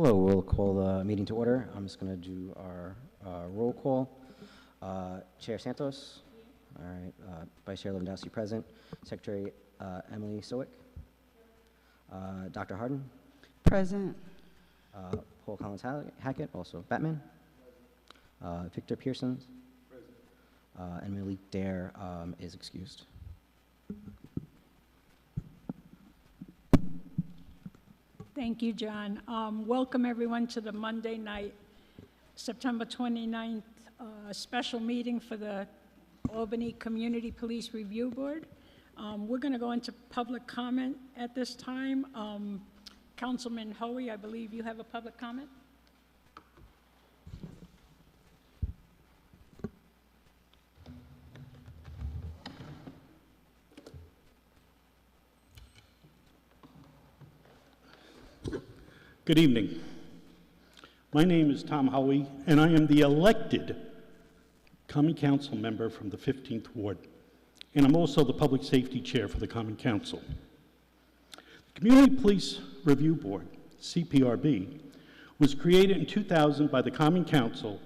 Hello, we'll call the meeting to order. I'm just going to do our roll call. Chair Santos. All right. Vice Chair Lewandowski present. Secretary Emily Sowick. Dr. Harden. Present. Paul Collins Hackett, also Batman. Victor Pearson. Present. And Malik Dare is excused. Thank you, John. Welcome everyone to the Monday night, September 29th special meeting for the Albany Community Police Review Board. We're going to go into public comment at this time. Councilman Hoey, I believe you have a public comment? Good evening. My name is Tom Hoey, and I am the elected Common Council member from the 15th Ward, and I'm also the Public Safety Chair for the Common Council. The Community Police Review Board, CPRB, was created in 2000 by the Common Council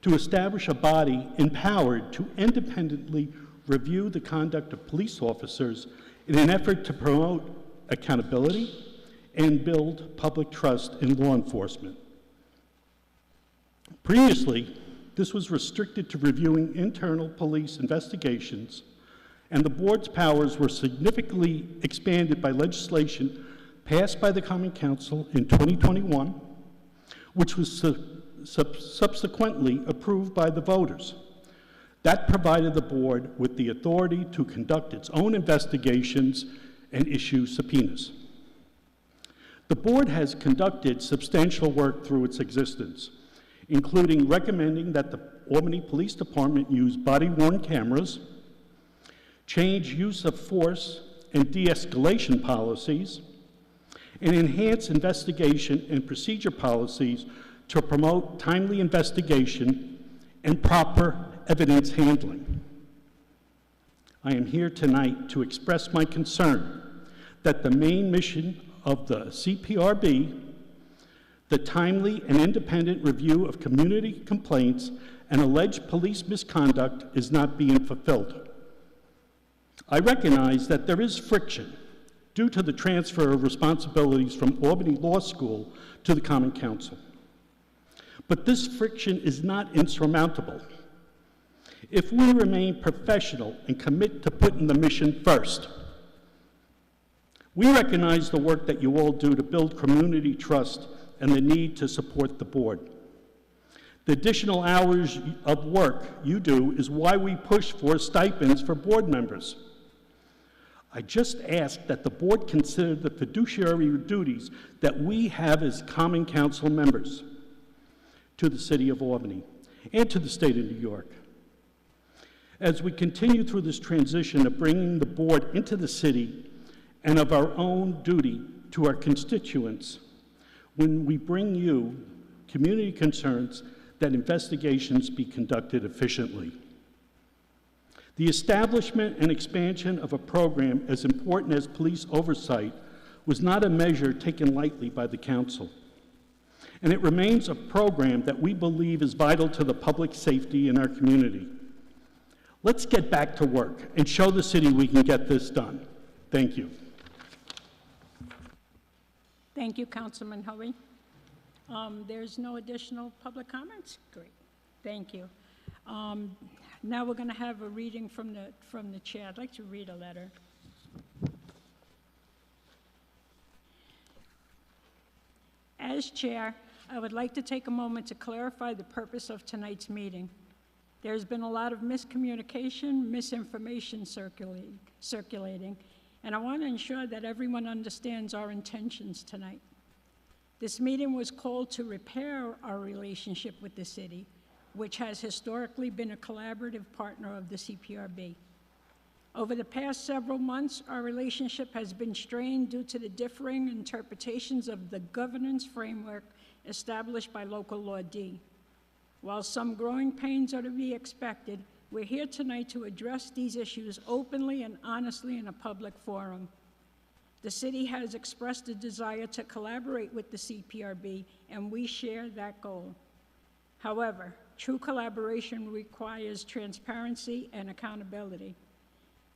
to establish a body empowered to independently review the conduct of police officers in an effort to promote accountability and build public trust in law enforcement. Previously, this was restricted to reviewing internal police investigations, and the board's powers were significantly expanded by legislation passed by the Common Council in 2021, which was subsequently approved by the voters. That provided the board with the authority to conduct its own investigations and issue subpoenas. The board has conducted substantial work through its existence, including recommending that the Albany Police Department use body-worn cameras, change use of force and de-escalation policies, and enhance investigation and procedure policies to promote timely investigation and proper evidence handling. I am here tonight to express my concern that the main mission of the CPRB, the timely and independent review of community complaints and alleged police misconduct, is not being fulfilled. I recognize that there is friction due to the transfer of responsibilities from Albany Law School to the Common Council. But this friction is not insurmountable if we remain professional and commit to putting the mission first. We recognize the work that you all do to build community trust and the need to support the board. The additional hours of work you do is why we push for stipends for board members. I just ask that the board consider the fiduciary duties that we have as Common Council members to the City of Albany and to the State of New York. As we continue through this transition of bringing the board into the city and of our own duty to our constituents, when we bring you community concerns, that investigations be conducted efficiently. The establishment and expansion of a program as important as police oversight was not a measure taken lightly by the council, and it remains a program that we believe is vital to the public safety in our community. Let's get back to work and show the city we can get this done. Thank you. Thank you, Councilman Hoey. There's no additional public comments? Great, thank you. Now we're going to have a reading from the chair. I'd like to read a letter. As chair, I would like to take a moment to clarify the purpose of tonight's meeting. There's been a lot of miscommunication, misinformation circulating, and I want to ensure that everyone understands our intentions tonight. This meeting was called to repair our relationship with the city, which has historically been a collaborative partner of the CPRB. Over the past several months, our relationship has been strained due to the differing interpretations of the governance framework established by Local Law D. While some growing pains are to be expected, we're here tonight to address these issues openly and honestly in a public forum. The city has expressed a desire to collaborate with the CPRB, and we share that goal. However, true collaboration requires transparency and accountability.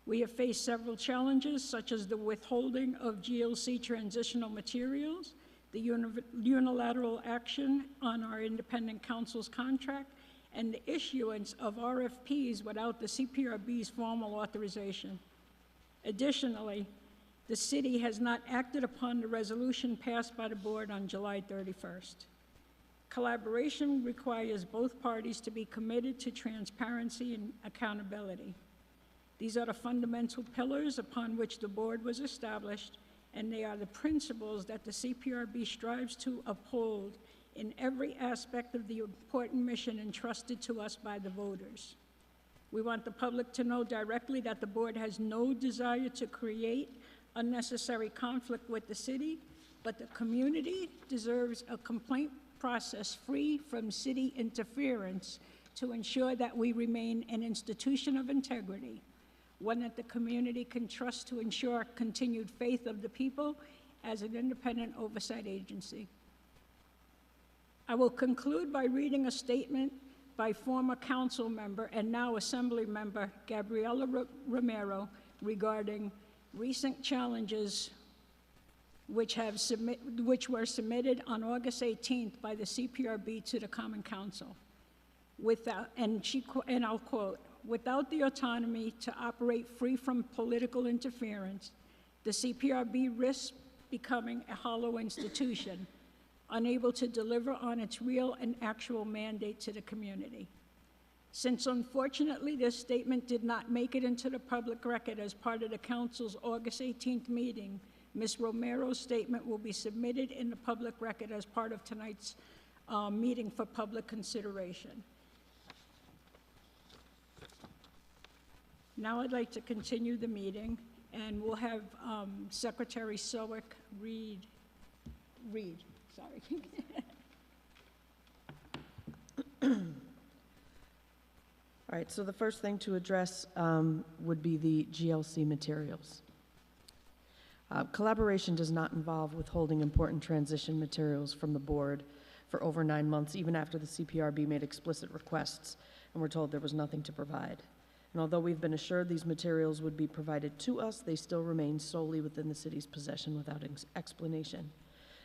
We have faced several challenges, such as the withholding of GLC transitional materials, the unilateral action on our independent counsel's contract, and the issuance of RFPs without the CPRB's formal authorization. Additionally, the city has not acted upon the resolution passed by the board on July 31st. Collaboration requires both parties to be committed to transparency and accountability. These are the fundamental pillars upon which the board was established, and they are the principles that the CPRB strives to uphold in every aspect of the important mission entrusted to us by the voters. We want the public to know directly that the board has no desire to create unnecessary conflict with the city, but the community deserves a complaint process free from city interference to ensure that we remain an institution of integrity, one that the community can trust to ensure continued faith of the people as an independent oversight agency. I will conclude by reading a statement by former council member and now Assembly member Gabriela Romero regarding recent challenges which were submitted on August 18th by the CPRB to the Common Council. And I'll quote, "Without the autonomy to operate free from political interference, the CPRB risks becoming a hollow institution, unable to deliver on its real and actual mandate to the community. Since unfortunately this statement did not make it into the public record as part of the council's August 18th meeting, Ms. Romero's statement will be submitted in the public record as part of tonight's meeting for public consideration." Now I'd like to continue the meeting, and we'll have Secretary Sowick read, sorry. All right, so the first thing to address would be the GLC materials. Collaboration does not involve withholding important transition materials from the board for over 9 months, even after the CPRB made explicit requests and we're told there was nothing to provide. And although we've been assured these materials would be provided to us, they still remain solely within the city's possession without explanation.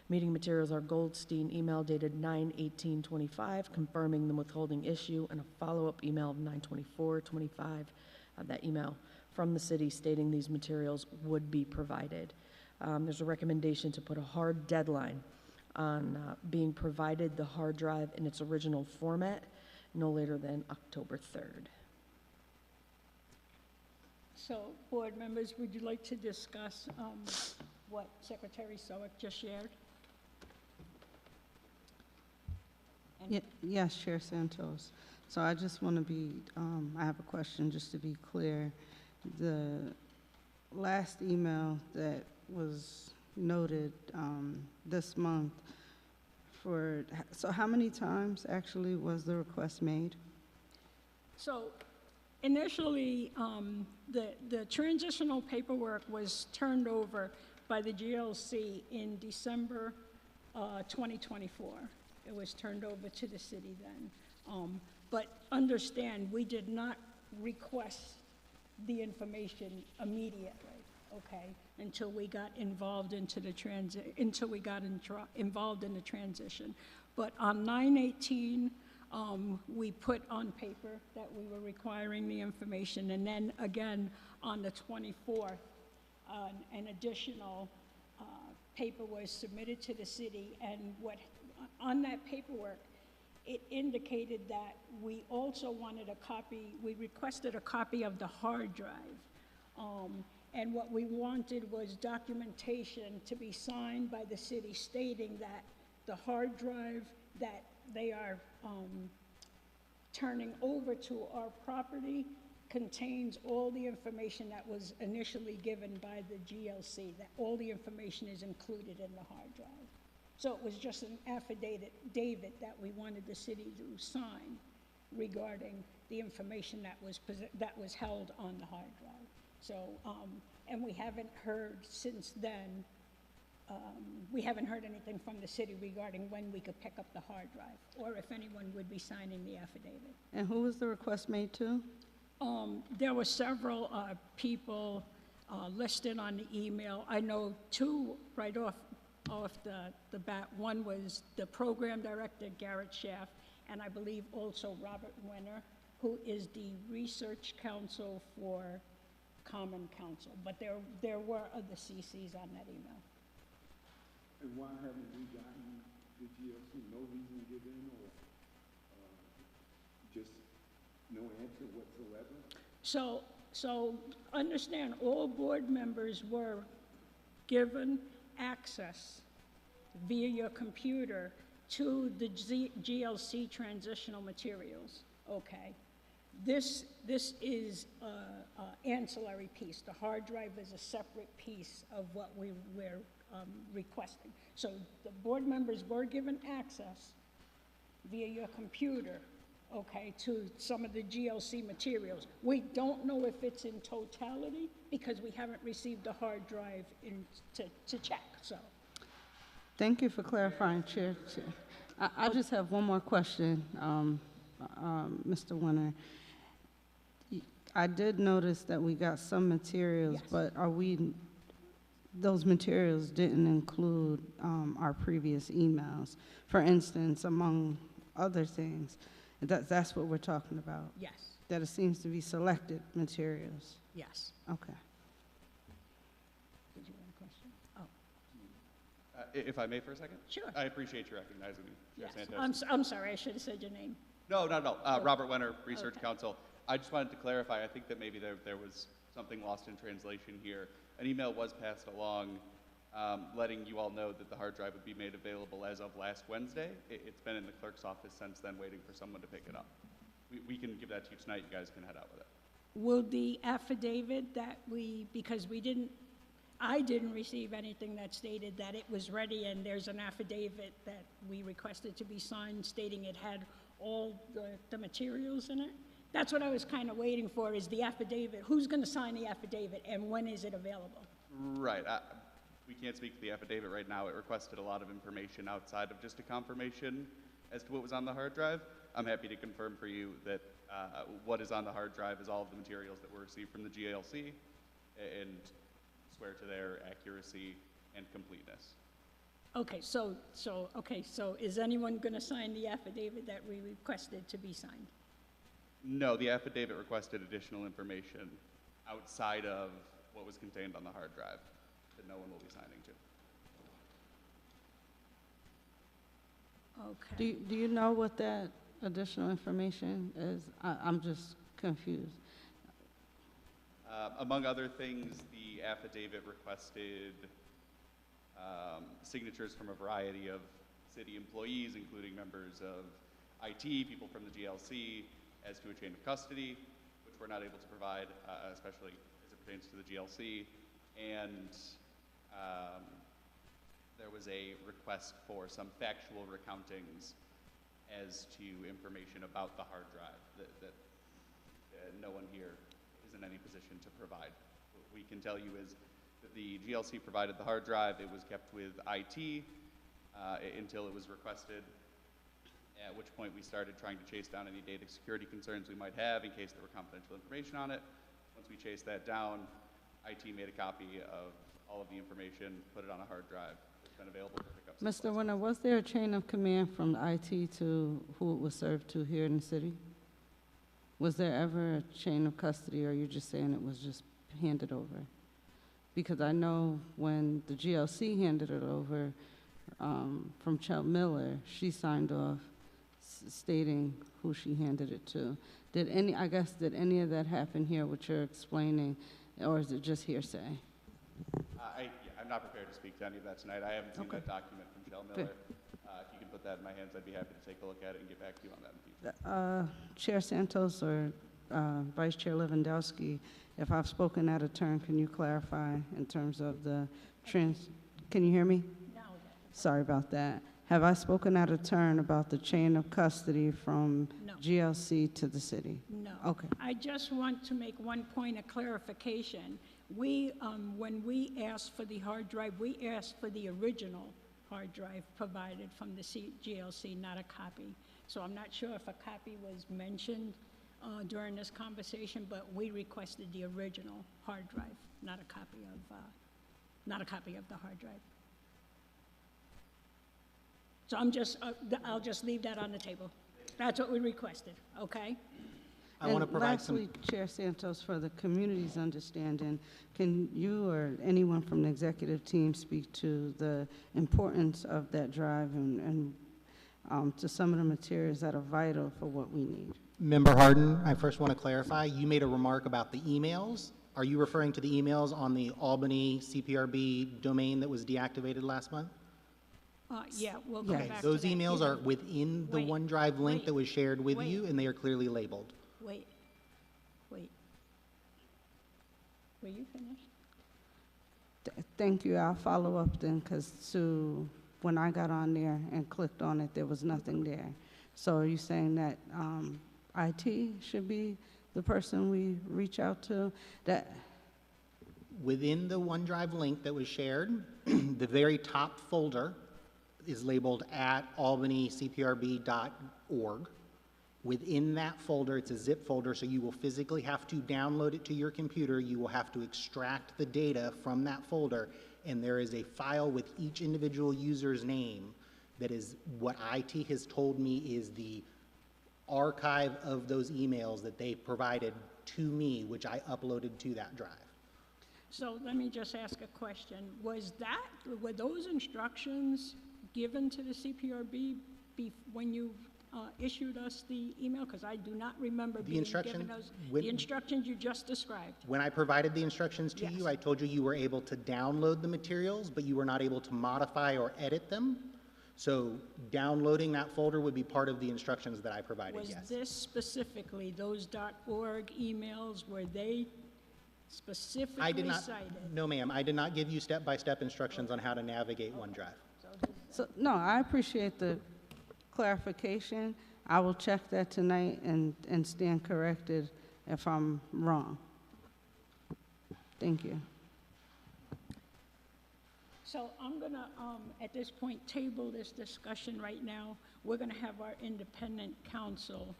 Meeting materials are Goldstein email dated 9/18/25 confirming the withholding issue, and a follow-up email of 9/24/25, that email from the city stating these materials would be provided. There's a recommendation to put a hard deadline on being provided the hard drive in its original format no later than October 3rd. So, board members, would you like to discuss what Secretary Sowick just shared? Yes, Chair Santos. So I just want to be, I have a question just to be clear. The last email that was noted this month so how many times actually was the request made? So initially, the transitional paperwork was turned over by the GLC in December 2024. It was turned over to the city then. But understand, we did not request the information immediately, okay, until we got involved into the involved in the transition. But on 9/18, we put on paper that we were requiring the information, and then again on the 24th, an additional paper was submitted to the city, and on that paperwork, it indicated that we also wanted a copy, we requested a copy of the hard drive. And what we wanted was documentation to be signed by the city stating that the hard drive that they are turning over to our property contains all the information that was initially given by the GLC, that all the information is included in the hard drive. So it was just an affidavit that we wanted the city to sign regarding the information that was held on the hard drive. So, and we haven't heard since then, we haven't heard anything from the city regarding when we could pick up the hard drive, or if anyone would be signing the affidavit. And who was the request made to? There were several people listed on the email. I know two right off the bat. One was the program director, Garrett Schaff, and I believe also Robert Wenner, who is the research counsel for Common Council. But there were other CCs on that email. And why haven't we gotten the GLC? No reason given, or just no answer whatsoever? So understand, all board members were given access via your computer to the GLC transitional materials, okay? This is an ancillary piece. The hard drive is a separate piece of what we're requesting. So the board members were given access via your computer, okay, to some of the GLC materials. We don't know if it's in totality because we haven't received the hard drive to check, so. Thank you for clarifying, Chair. I just have one more question, Mr. Winter. I did notice that we got some materials, Yes. but those materials didn't include our previous emails. For instance, among other things, that's what we're talking about, Yes, that it seems to be selected materials. yes. Okay. Did you have a question? Oh, If I may for a second? sure. I appreciate you recognizing me, Chair Yes. Santos. I'm sorry, I should have said your name. No, Robert Wenner, Research Okay. Council. I just wanted to clarify, I think that maybe there was something lost in translation here. An email was passed along letting you all know that the hard drive would be made available as of last Wednesday. It's been in the clerk's office since then, waiting for someone to pick it up. We can give that to you tonight, you guys can head out with it. Will the affidavit that because I didn't receive anything that stated that it was ready, and there's an affidavit that we requested to be signed stating it had all the materials in it? That's what I was kind of waiting for, is the affidavit. Who's going to sign the affidavit, and when is it available? Right. We can't speak to the affidavit right now. It requested a lot of information outside of just a confirmation as to what was on the hard drive. I'm happy to confirm for you that what is on the hard drive is all of the materials that were received from the GLC and swear to their accuracy and completeness. Okay, so is anyone going to sign the affidavit that we requested to be signed? No, the affidavit requested additional information outside of what was contained on the hard drive that no one will be signing to. Okay. Do you know what that additional information is? I'm just confused. Among other things, the affidavit requested signatures from a variety of city employees, including members of IT, people from the GLC, as to a chain of custody, which we're not able to provide, especially as it pertains to the GLC. And there was a request for some factual recountings as to information about the hard drive that no one here is in any position to provide. What we can tell you is that the GLC provided the hard drive. It was kept with IT until it was requested, at which point we started trying to chase down any data security concerns we might have in case there were confidential information on it. Once we chased that down, IT made a copy of all of the information, put it on a hard drive. It's been available for pickup. since Mr. last Winter, month. was there a chain of command from IT to who it was served to here in the city? Was there ever a chain of custody, or are you just saying it was just handed over? Because I know when the GLC handed it over from Chel Miller, she signed off stating who she handed it to. Did any of that happen here, what you're explaining, or is it just hearsay? I'm not prepared to speak to any of that tonight. I haven't seen Okay. that document from Chel Miller. If you can put that in my hands, I'd be happy to take a look at it and get back to you on that in the future. Chair Santos or Vice Chair Lewandowski, if I've spoken out of turn, can you clarify in terms of the can you hear me? Now, Sorry about that. Have I spoken out of turn about the chain of custody from No. GLC to the city? No. Okay. I just want to make one point of clarification. We, when we asked for the hard drive, we asked for the original hard drive provided from the GLC, not a copy. So I'm not sure if a copy was mentioned during this conversation, but we requested the original hard drive, not a copy of the hard drive. So I'll just leave that on the table. That's what we requested, okay? I want to And provide some. lastly, Chair Santos, for the community's understanding, can you or anyone from the executive team speak to the importance of that drive and to some of the materials that are vital for what we need? Member Harden, I first want to clarify, you made a remark about the emails. Are you referring to the emails on the Albany CPRB domain that was deactivated last month? Yeah, we'll come Okay, back to that. those emails are within the Wait, OneDrive link wait, that was shared with wait. you, and they are clearly labeled. Wait. Were you finished? Thank you. I'll follow up then, because when I got on there and clicked on it, there was nothing there. So are you saying that IT should be the person we reach out to? That Within the OneDrive link that was shared, the very top folder is labeled at albanycprb.org. Within that folder, it's a zip folder, so you will physically have to download it to your computer. You will have to extract the data from that folder, and there is a file with each individual user's name that is what IT has told me is the archive of those emails that they provided to me, which I uploaded to that drive. So let me just ask a question. Were those instructions given to the CPRB when you issued us the email? Because I do not remember being given those. The instructions you just described. When I provided the instructions to you, Yes. I told you you were able to download the materials, but you were not able to modify or edit them. So downloading that folder would be part of the instructions that I provided, Was yes. this specifically, those .org emails, were they I specifically did not, cited? no ma'am, I did not give you step-by-step instructions on how to navigate OneDrive. So, no, I appreciate the clarification. I will check that tonight and stand corrected if I'm wrong. Thank you. So I'm gonna, at this point, table this discussion right now. We're gonna have our independent counsel.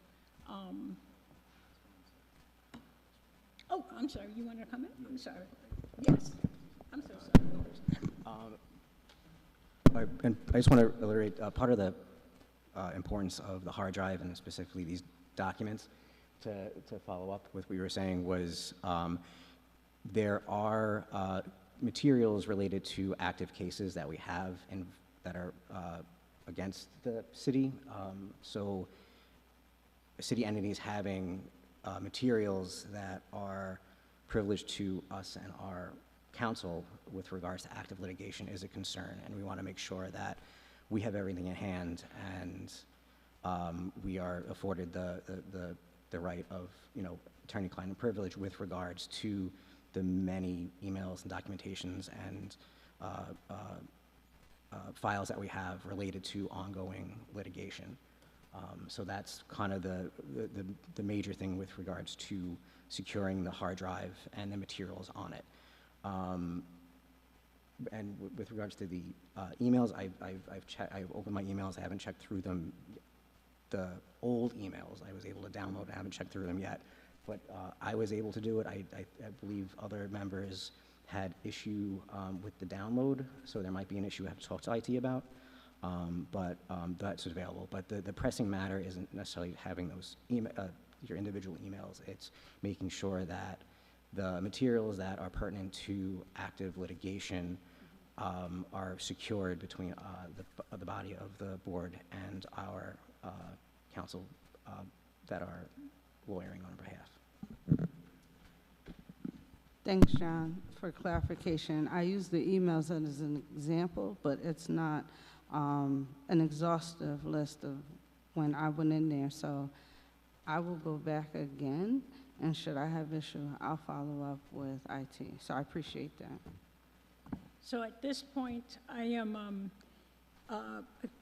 Oh, I'm sorry, you wanna come in? I'm sorry. Yes, I'm so sorry. And I just want to reiterate, part of the importance of the hard drive and specifically these documents, to follow up with what you were saying, was there are materials related to active cases that we have and that are against the city. So city entities having materials that are privileged to us and our council with regards to active litigation is a concern, and we want to make sure that we have everything in hand and we are afforded the right of, attorney-client privilege with regards to the many emails and documentations and files that we have related to ongoing litigation. So that's kind of the major thing with regards to securing the hard drive and the materials on it. And with regards to the emails, I've opened my emails. I haven't checked through them. The old emails I was able to download. I haven't checked through them yet, but I was able to do it. I believe other members had issue with the download, so there might be an issue I have to talk to IT about. But that's available. But the pressing matter isn't necessarily having those your individual emails. It's making sure that the materials that are pertinent to active litigation are secured between the body of the board and our counsel that are lawyering on our behalf. Thanks, John, for clarification. I use the emails as an example, but it's not an exhaustive list of when I went in there. So I will go back again, and should I have issue, I'll follow up with IT. So I appreciate that. So at this point, I am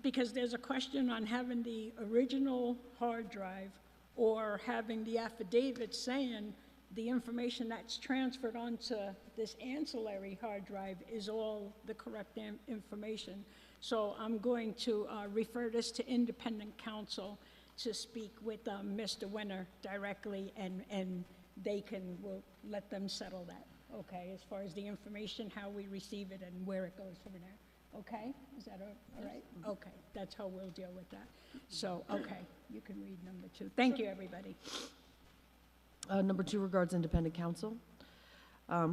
because there's a question on having the original hard drive or having the affidavit saying the information that's transferred onto this ancillary hard drive is all the correct information. So I'm going to refer this to independent counsel to speak with Mr. Winter directly, and we'll let them settle that, okay, as far as the information, how we receive it, and where it goes from there. Okay? Is that all right? Okay, that's how we'll deal with that. So, okay, you can read number 2. Thank you, everybody. Number 2 regards independent counsel.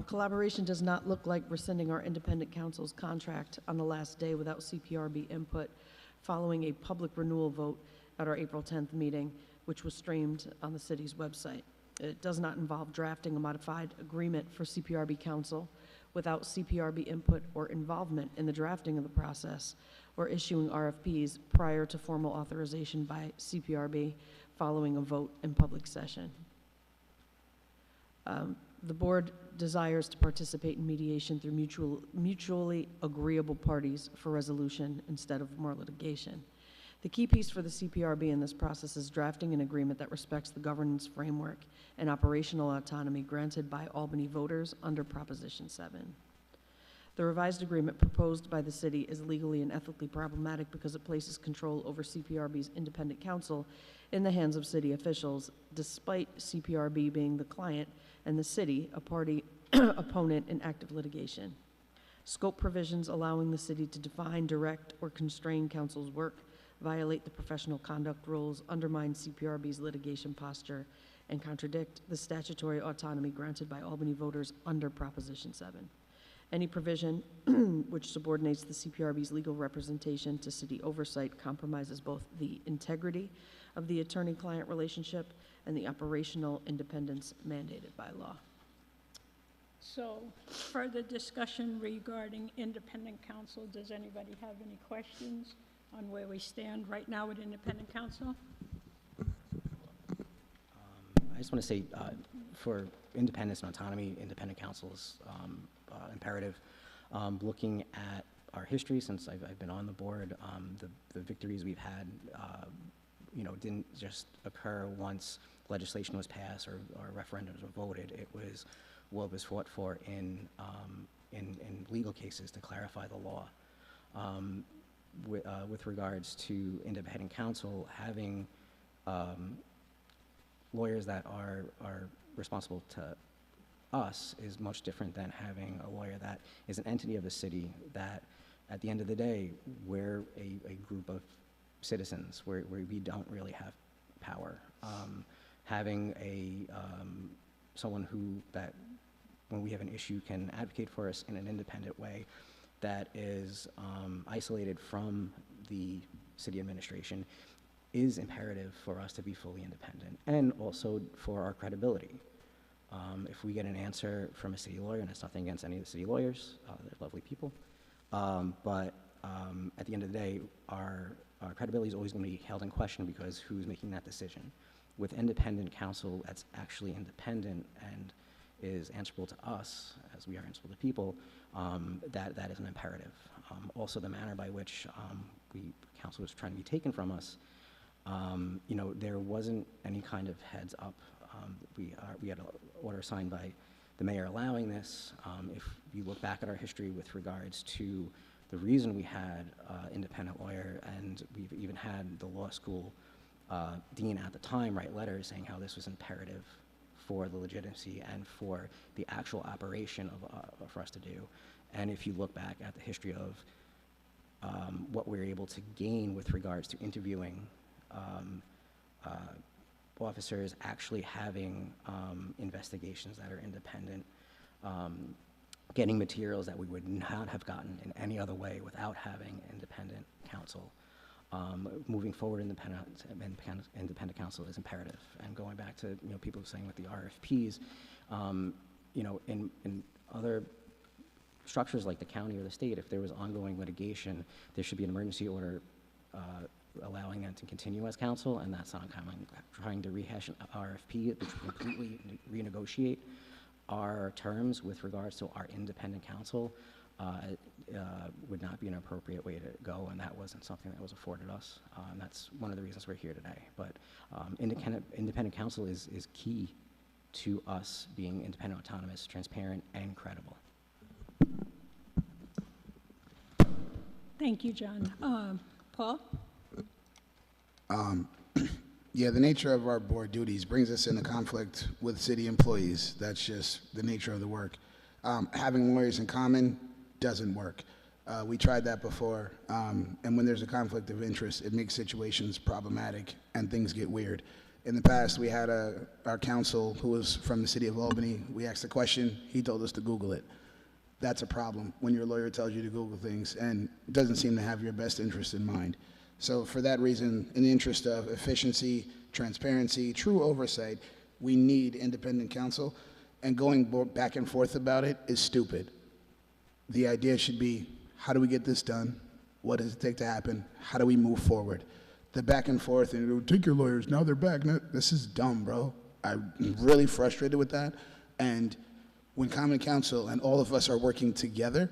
Collaboration does not look like rescinding our independent counsel's contract on the last day without CPRB input following a public renewal vote at our April 10th meeting, which was streamed on the city's website. It does not involve drafting a modified agreement for CPRB counsel without CPRB input or involvement in the drafting of the process or issuing RFPs prior to formal authorization by CPRB following a vote in public session. The board desires to participate in mediation through mutually agreeable parties for resolution instead of more litigation. The key piece for the CPRB in this process is drafting an agreement that respects the governance framework and operational autonomy granted by Albany voters under Proposition 7. The revised agreement proposed by the city is legally and ethically problematic because it places control over CPRB's independent counsel in the hands of city officials, despite CPRB being the client and the city a party opponent in active litigation. Scope provisions allowing the city to define, direct, or constrain counsel's work violate the professional conduct rules, undermine CPRB's litigation posture, and contradict the statutory autonomy granted by Albany voters under Proposition 7. Any provision which subordinates the CPRB's legal representation to city oversight compromises both the integrity of the attorney-client relationship and the operational independence mandated by law. So, further discussion regarding independent counsel. Does anybody have any questions on where we stand right now with independent counsel? I just want to say, for independence and autonomy, independent counsel is imperative. Looking at our history since I've been on the board, the victories we've had, didn't just occur once legislation was passed or referendums were voted. It was what was fought for in legal cases to clarify the law. With regards to independent counsel, having lawyers that are responsible to us is much different than having a lawyer that is an entity of the city that, at the end of the day, we're a group of citizens where we don't really have power. Having someone that when we have an issue can advocate for us in an independent way that is isolated from the city administration is imperative for us to be fully independent, and also for our credibility. If we get an answer from a city lawyer, and it's nothing against any of the city lawyers, they're lovely people, but at the end of the day, our credibility is always going to be held in question because who's making that decision? With independent counsel that's actually independent and is answerable to us, as we are answerable to people, that is an imperative. Also, the manner by which counsel was trying to be taken from us, there wasn't any kind of heads up. We had an order signed by the mayor allowing this. If you look back at our history with regards to the reason we had independent lawyer, and we've even had the law school dean at the time write letters saying how this was imperative for the legitimacy and for the actual operation for us to do. And if you look back at the history of what we were able to gain with regards to interviewing officers, actually having investigations that are independent, getting materials that we would not have gotten in any other way without having independent counsel. Moving forward, independent counsel is imperative. And going back to people saying with the RFPs, in other structures like the county or the state, if there was ongoing litigation, there should be an emergency order allowing them to continue as counsel, and that's not trying to rehash an RFP, which would completely renegotiate our terms with regards to our independent counsel. would not be an appropriate way to go, and that wasn't something that was afforded us. And that's one of the reasons we're here today. But independent counsel is key to us being independent, autonomous, transparent, and credible. Thank you, John. Paul? Yeah, the nature of our board duties brings us into conflict with city employees. That's just the nature of the work. Having lawyers in common doesn't work. We tried that before, and when there's a conflict of interest, it makes situations problematic and things get weird. In the past, we had our counsel who was from the city of Albany. We asked a question, he told us to Google it. That's a problem when your lawyer tells you to Google things and doesn't seem to have your best interest in mind. So for that reason, in the interest of efficiency, transparency, true oversight, we need independent counsel, and going back and forth about it is stupid. The idea should be, how do we get this done? What does it take to happen? How do we move forward? The back and forth, and take your lawyers, now they're back. No, this is dumb, bro. I'm really frustrated with that. And when Common Council and all of us are working together,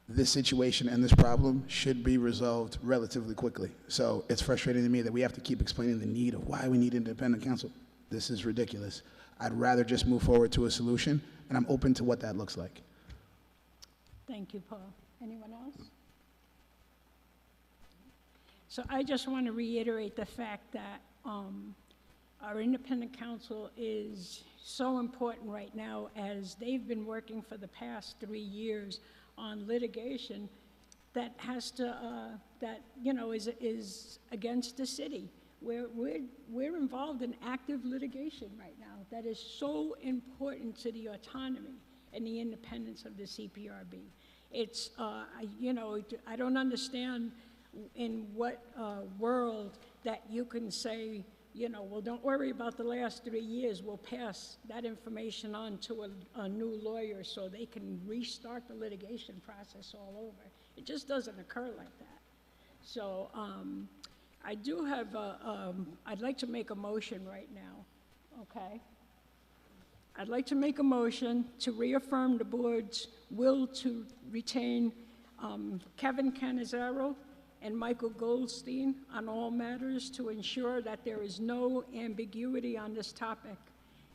this situation and this problem should be resolved relatively quickly. So it's frustrating to me that we have to keep explaining the need of why we need independent counsel. This is ridiculous. I'd rather just move forward to a solution, and I'm open to what that looks like. Thank you, Paul. Anyone else? So I just want to reiterate the fact that our independent counsel is so important right now, as they've been working for the past 3 years on litigation that has to, that, you know, is against the city. We're involved in active litigation right now that is so important to the autonomy and the independence of the CPRB. It's, you know, I don't understand in what world that you can say, you know, well, don't worry about the last 3 years. We'll pass that information on to a new lawyer so they can restart the litigation process all over. It just doesn't occur like that. So I do have I'd like to make a motion right now, okay? I'd like to make a motion to reaffirm the board's will to retain Kevin Canizaro and Michael Goldstein on all matters to ensure that there is no ambiguity on this topic.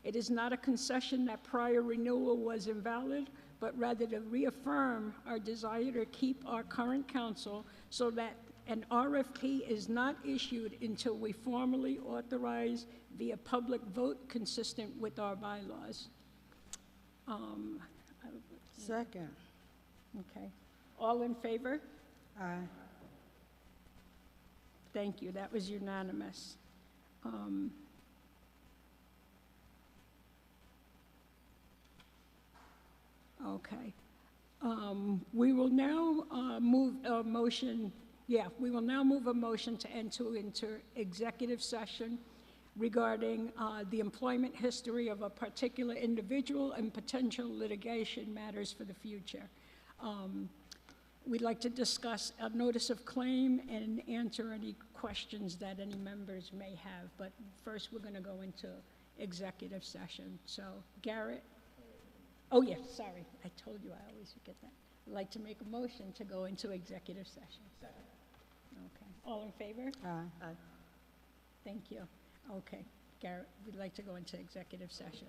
It is not a concession that prior renewal was invalid, but rather to reaffirm our desire to keep our current counsel so that an RFP is not issued until we formally authorize via public vote consistent with our bylaws. Second. Okay. All in favor? Aye. Thank you, that was unanimous. Okay. We will now move a motion, we will now move a motion to enter into executive session regarding the employment history of a particular individual and potential litigation matters for the future. We'd like to discuss a notice of claim and answer any questions that any members may have. But first, we're going to go into executive session. So, Garrett? Oh, yes, sorry. I told you I always forget that. I'd like to make a motion to go into executive session. Okay. All in favor? Aye. Thank you. Okay. Garrett, we'd like to go into executive session.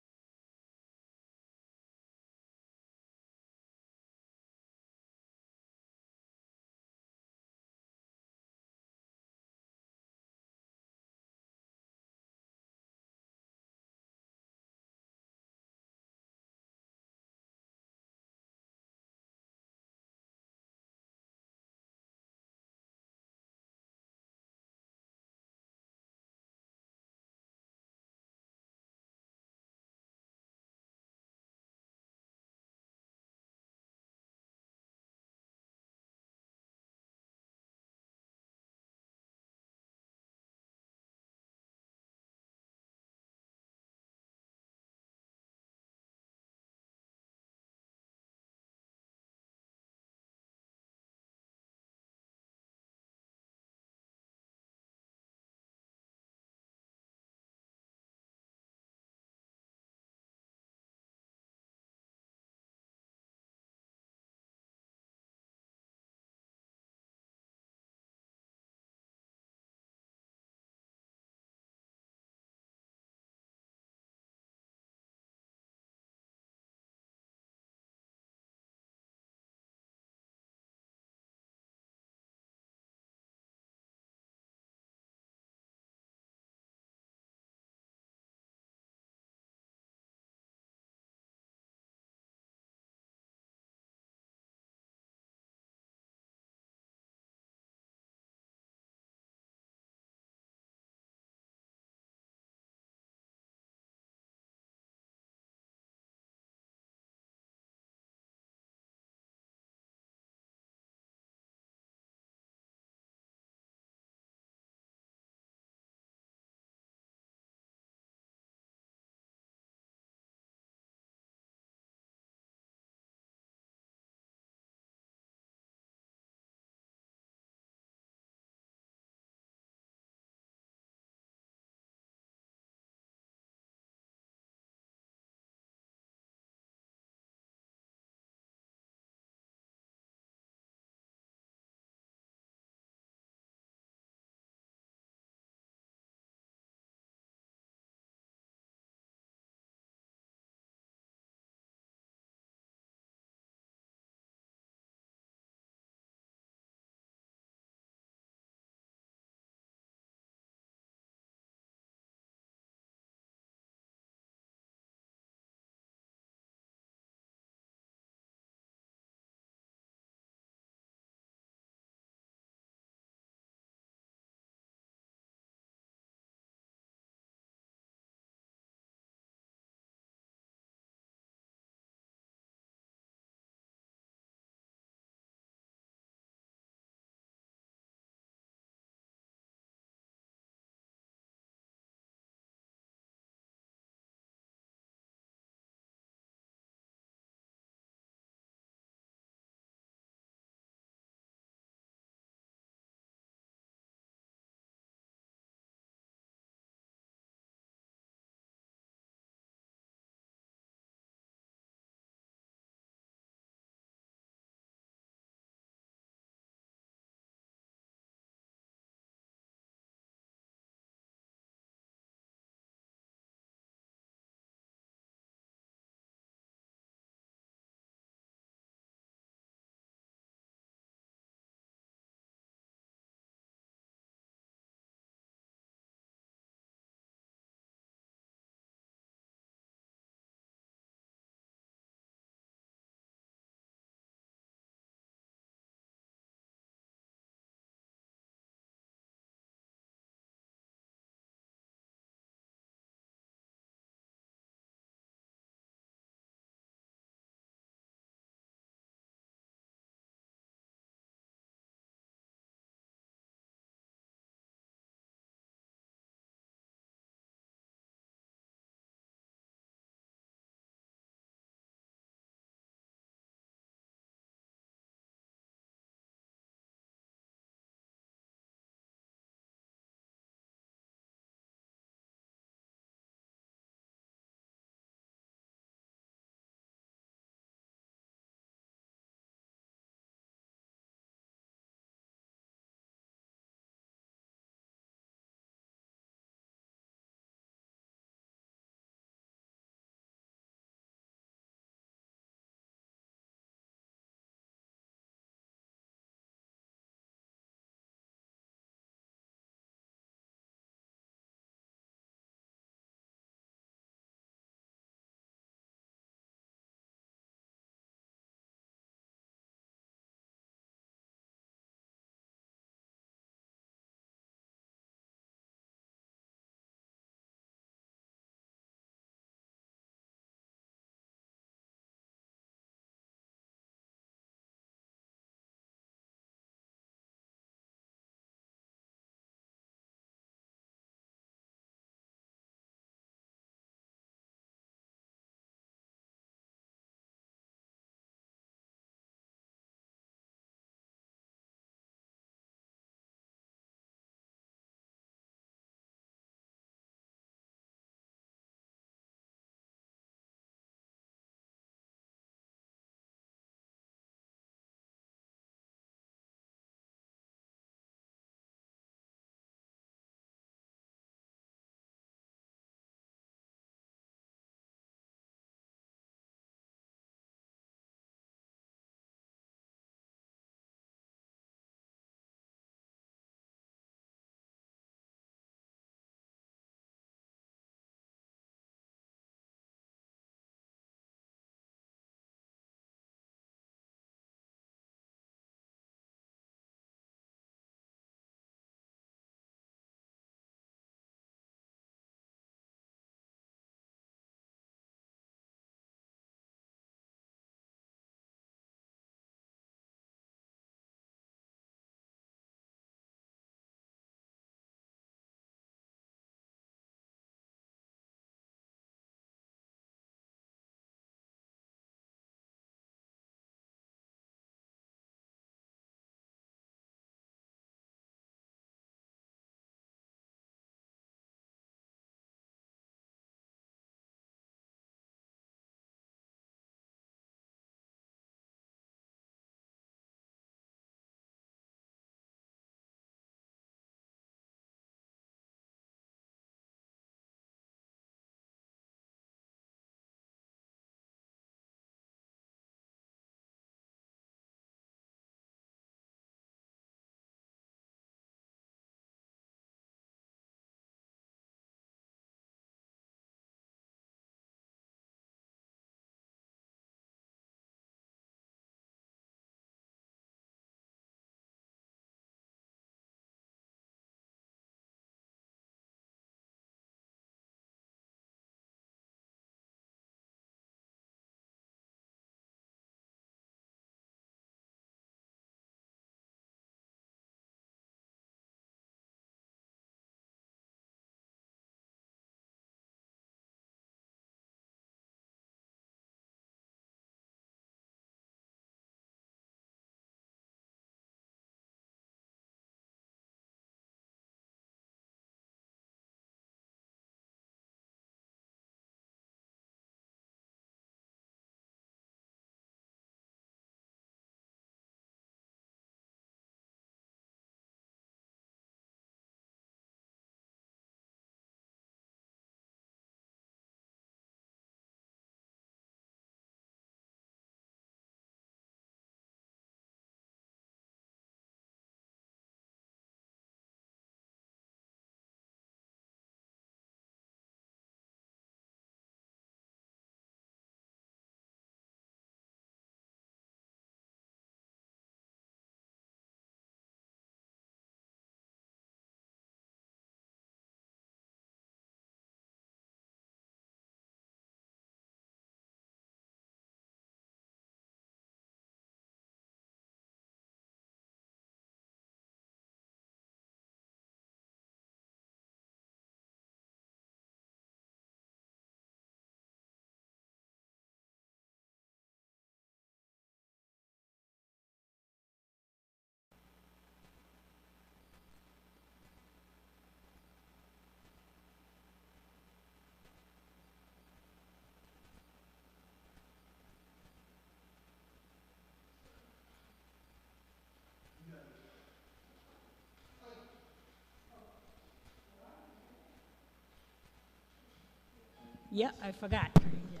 Yeah, I forgot. Yeah.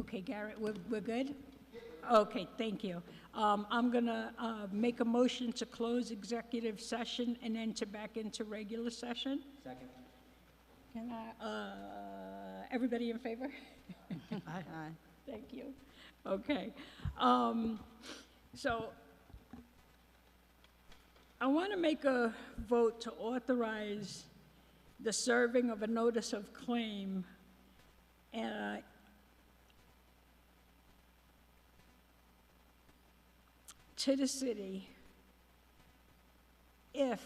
Okay, Garrett, we're good? Okay, thank you. I'm gonna make a motion to close executive session and enter back into regular session. Second. Can I, everybody in favor? Aye. Thank you. Okay. So I want to make a vote to authorize the serving of a notice of claim to the city if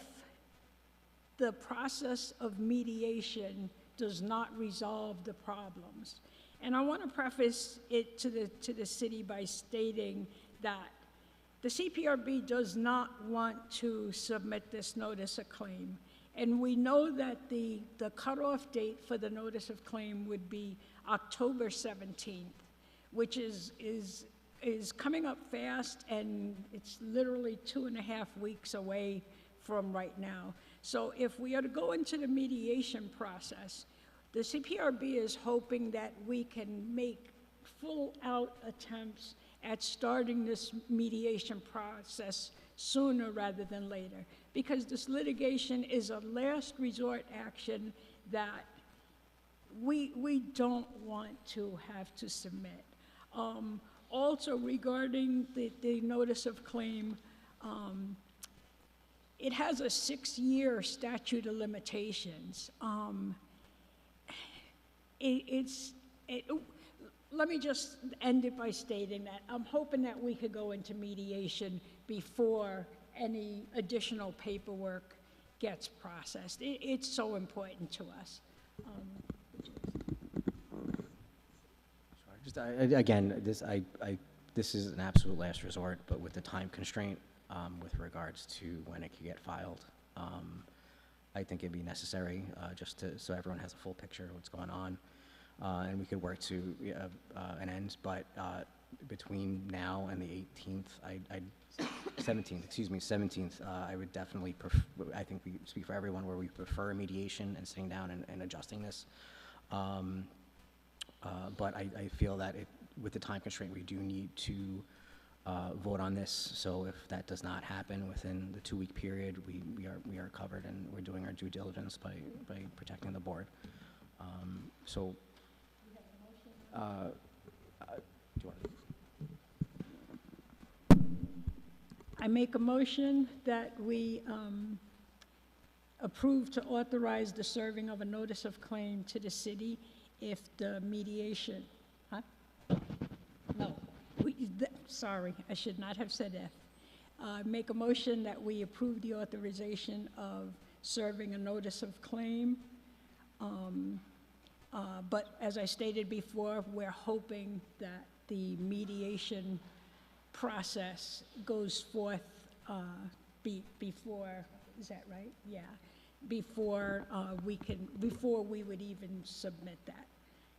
the process of mediation does not resolve the problems. And I want to preface it to the city by stating that the CPRB does not want to submit this notice of claim. And we know that the cutoff date for the notice of claim would be October 17th, which is coming up fast, and it's literally 2.5 weeks away from right now. So if we are to go into the mediation process, the CPRB is hoping that we can make full-out attempts at starting this mediation process sooner rather than later, because this litigation is a last resort action that we don't want to have to submit. Also, regarding the notice of claim, it has a 6-year statute of limitations. Let me just end it by stating that I'm hoping that we could go into mediation before any additional paperwork gets processed. It's so important to us. Just, again, this is an absolute last resort, but with the time constraint with regards to when it could get filed, I think it'd be necessary just so everyone has a full picture of what's going on, and we could work to an end. But between now and the 18th, 17th, I would definitely I think we speak for everyone where we prefer mediation and sitting down and adjusting this. But I feel that with the time constraint, we do need to vote on this. So if that does not happen within the 2-week period, we are covered, and we're doing our due diligence by protecting the board. So, do you want to? I make a motion that we approve to authorize the serving of a notice of claim to the city if the mediation, no, sorry, I should not have said if. Make a motion that we approve the authorization of serving a notice of claim. But as I stated before, we're hoping that the mediation process goes forth before, is that right? Yeah, before we would even submit that.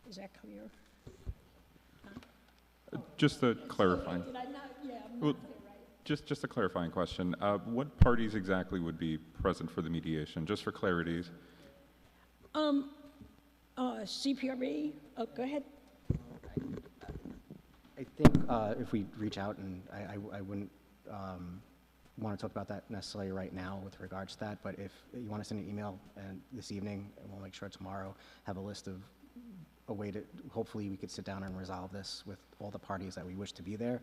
Is that clear? Just a clarifying. Did I not? Yeah, I'm Well, not clear, right? just a clarifying question. What parties exactly would be present for the mediation, just for clarity's? CPRB, go ahead. I think if we reach out, and I wouldn't want to talk about that necessarily right now with regards to that, but if you want to send an email and this evening, and we'll make sure tomorrow have a list of a way to, hopefully we could sit down and resolve this with all the parties that we wish to be there.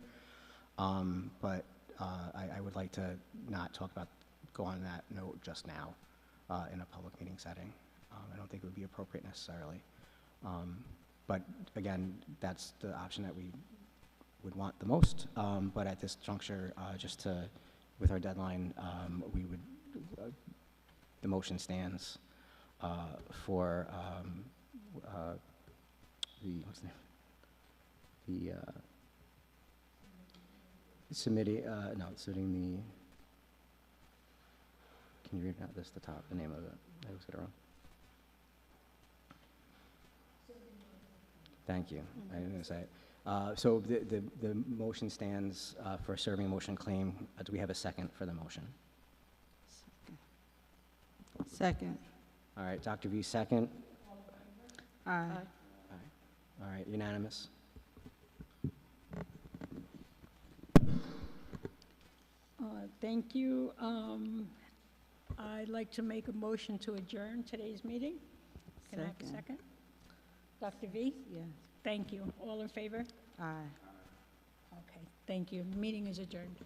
But I would like to not go on that note just now in a public meeting setting. I don't think it would be appropriate necessarily. But again, that's the option that we would want the most. But at this juncture, with our deadline, we would, the motion stands for what's the name? Submitting the, can you read out this, the top, the name of it? I always get it wrong. Thank you. I didn't gonna say it. So the motion stands for serving a motion claim. Do we have a second for the motion? Second. All right, Dr. V, second. Aye. All right, unanimous. Thank you. I'd like to make a motion to adjourn today's meeting. Can I have a Second. second? Dr. V? Yes. Thank you. All in favor? Aye. Okay, thank you. Meeting is adjourned.